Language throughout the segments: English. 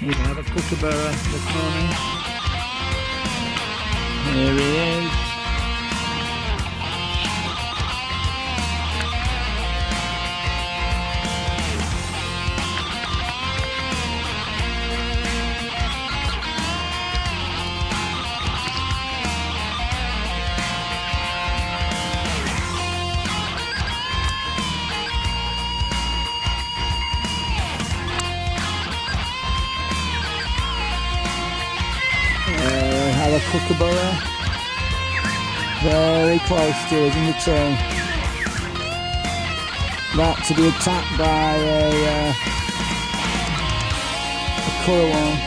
We have a kookaburra this morning. Here he is. A kookaburra very close to us in the tree, about to be attacked by a currawong.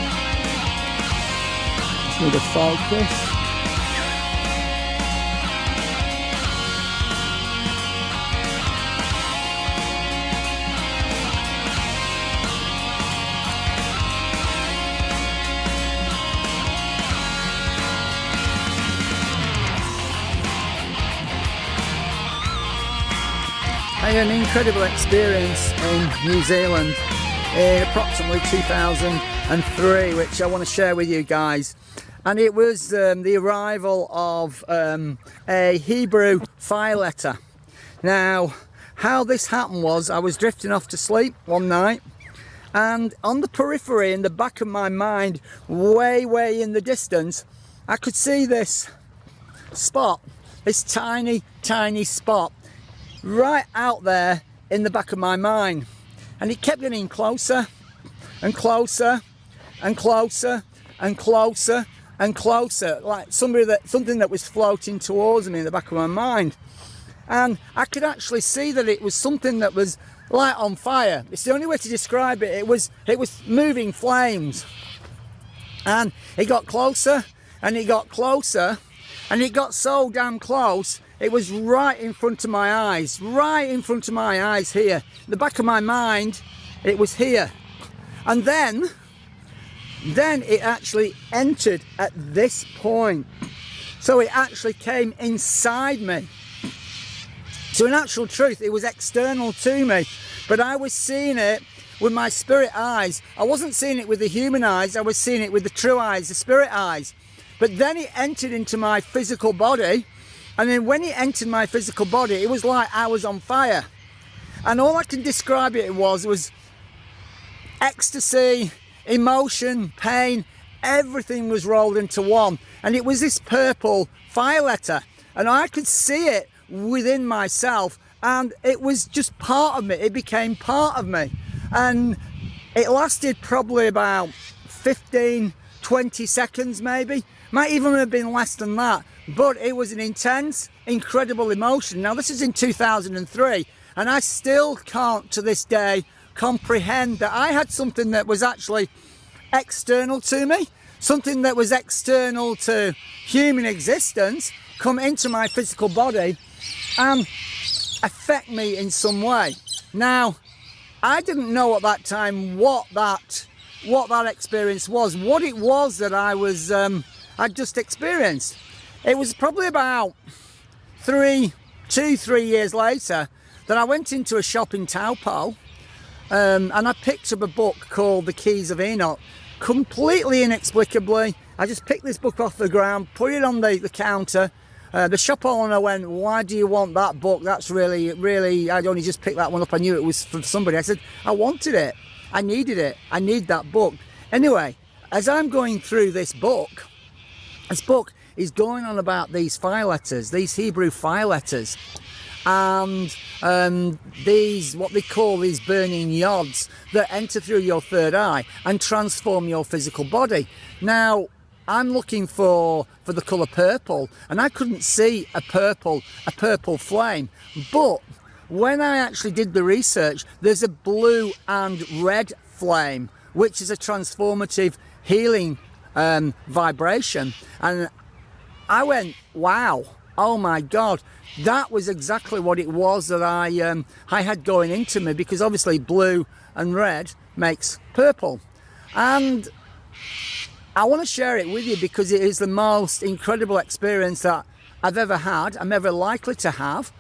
Just need a focus. I had an incredible experience in New Zealand in approximately 2003, which I want to share with you guys. And it was the arrival of a Hebrew fire letter. Now, how this happened was I was drifting off to sleep one night, and on the periphery, in the back of my mind, way in the distance, I could see this spot, this tiny spot, right out there in the back of my mind, and it kept getting closer and closer and closer and closer and closer, like something that was floating towards me in the back of my mind. And I could actually see that it was something that was light on fire. It's the only way to describe it. It was moving flames, and it got closer and it got closer, and it got so damn close. It was right in front of my eyes, here. The back of my mind, it was here. And then it actually entered at this point. So it actually came inside me. So in actual truth, it was external to me, but I was seeing it with my spirit eyes. I wasn't seeing it with the human eyes, I was seeing it with the true eyes, the spirit eyes. But then it entered into my physical body. And then when it entered my physical body, it was like I was on fire. And all I can describe it was ecstasy, emotion, pain, everything was rolled into one. And it was this purple fire letter. And I could see it within myself, and it was just part of me. It became part of me. And it lasted probably about 15, 20 seconds maybe. Might even have been less than that. But it was an intense, incredible emotion. Now, this is in 2003, and I still can't, to this day, comprehend that I had something that was actually external to me, something that was external to human existence, come into my physical body and affect me in some way. Now, I didn't know at that time what that experience was, what it was that I'd just experienced. It was probably about 3 years later that I went into a shop in Taupo, and I picked up a book called The Keys of Enoch. Completely inexplicably, I just picked this book off the ground, put it on the counter. The shop owner went, "Why do you want that book? That's really, I'd only just picked that one up. I knew it was from somebody." I said, "I wanted it. I needed it. I need that book." Anyway, as I'm going through this book is going on about these fire letters, these Hebrew fire letters, and these, what they call these burning yods that enter through your third eye and transform your physical body. Now, I'm looking for the colour purple, and I couldn't see a purple flame. But when I actually did the research, there's a blue and red flame, which is a transformative healing vibration. And I went, wow, oh my God, that was exactly what it was that I had going into me, because obviously blue and red makes purple. And I want to share it with you because it is the most incredible experience that I've ever had, I'm ever likely to have.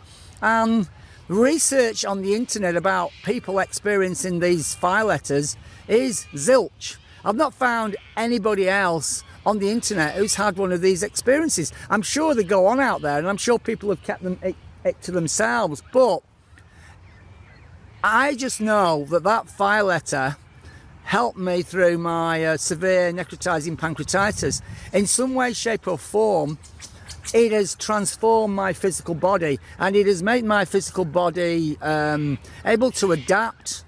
Research on the internet about people experiencing these fire letters is zilch. I've not found anybody else on the internet who's had one of these experiences. I'm sure they go on out there, and I'm sure people have kept it to themselves, but I just know that fire letter helped me through my severe necrotizing pancreatitis. In some way, shape or form, it has transformed my physical body, and it has made my physical body able to adapt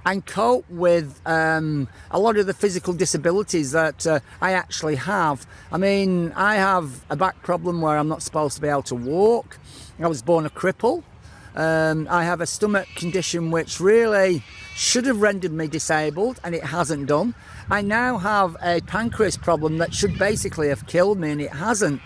and cope with a lot of the physical disabilities that I actually have. I mean, I have a back problem where I'm not supposed to be able to walk. I was born a cripple. I have a stomach condition which really should have rendered me disabled, and it hasn't done. I now have a pancreas problem that should basically have killed me, and it hasn't.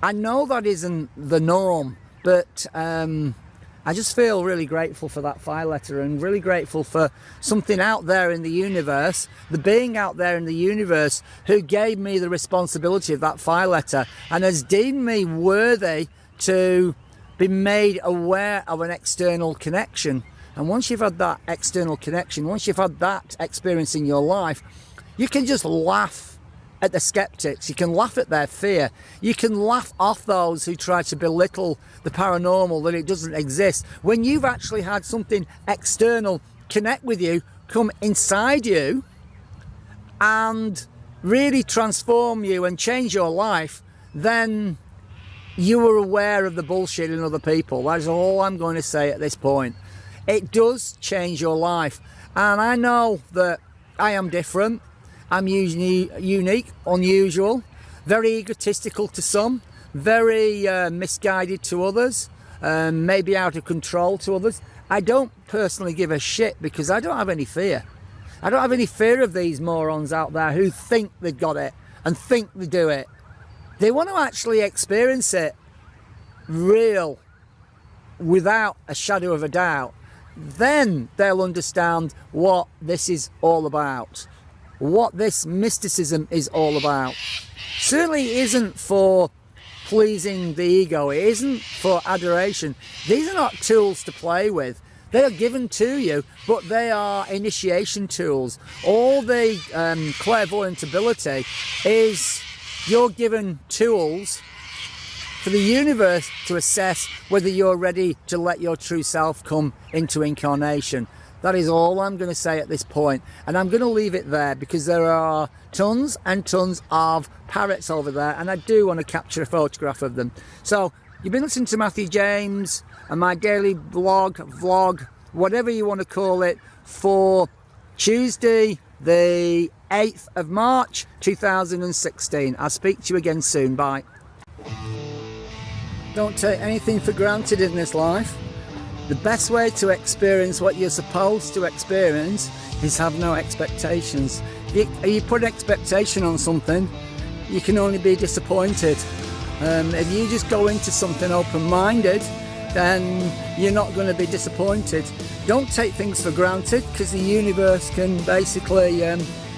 I know that isn't the norm, but I just feel really grateful for that fire letter, and really grateful for something out there in the universe, the being out there in the universe who gave me the responsibility of that fire letter and has deemed me worthy to be made aware of an external connection. And once you've had that external connection, once you've had that experience in your life, you can just laugh at the skeptics, you can laugh at their fear, you can laugh off those who try to belittle the paranormal, that it doesn't exist. When you've actually had something external connect with you, come inside you and really transform you and change your life, then you were aware of the bullshit in other people. That's all I'm going to say at this point. It does change your life, and I know that I am different. I'm unique, unusual, very egotistical to some, very misguided to others, maybe out of control to others. I don't personally give a shit because I don't have any fear. I don't have any fear of these morons out there who think they've got it and think they do it. They want to actually experience it real, without a shadow of a doubt. Then they'll understand what this is all about, what this mysticism is all about. Certainly isn't for pleasing the ego, it isn't for adoration. These are not tools to play with. They are given to you, but they are initiation tools. All the clairvoyant ability is you're given tools for the universe to assess whether you're ready to let your true self come into incarnation. That is all I'm going to say at this point, and I'm going to leave it there because there are tons and tons of parrots over there, and I do want to capture a photograph of them. So you've been listening to Matthew James and my daily vlog, whatever you want to call it, for Tuesday the 8th of March 2016. I'll speak to you again soon. Bye. Don't take anything for granted in this life. The best way to experience what you're supposed to experience is have no expectations. If you put an expectation on something, you can only be disappointed. If you just go into something open-minded, then you're not going to be disappointed. Don't take things for granted, because the universe can basically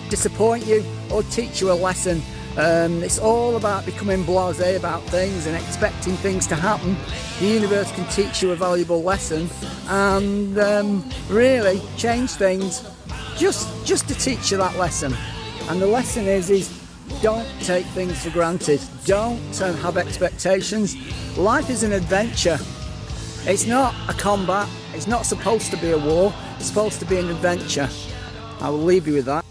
disappoint you or teach you a lesson. It's all about becoming blasé about things and expecting things to happen. The universe can teach you a valuable lesson and really change things just to teach you that lesson. And the lesson is don't take things for granted. Don't have expectations. Life is an adventure. It's not a combat. It's not supposed to be a war. It's supposed to be an adventure. I will leave you with that.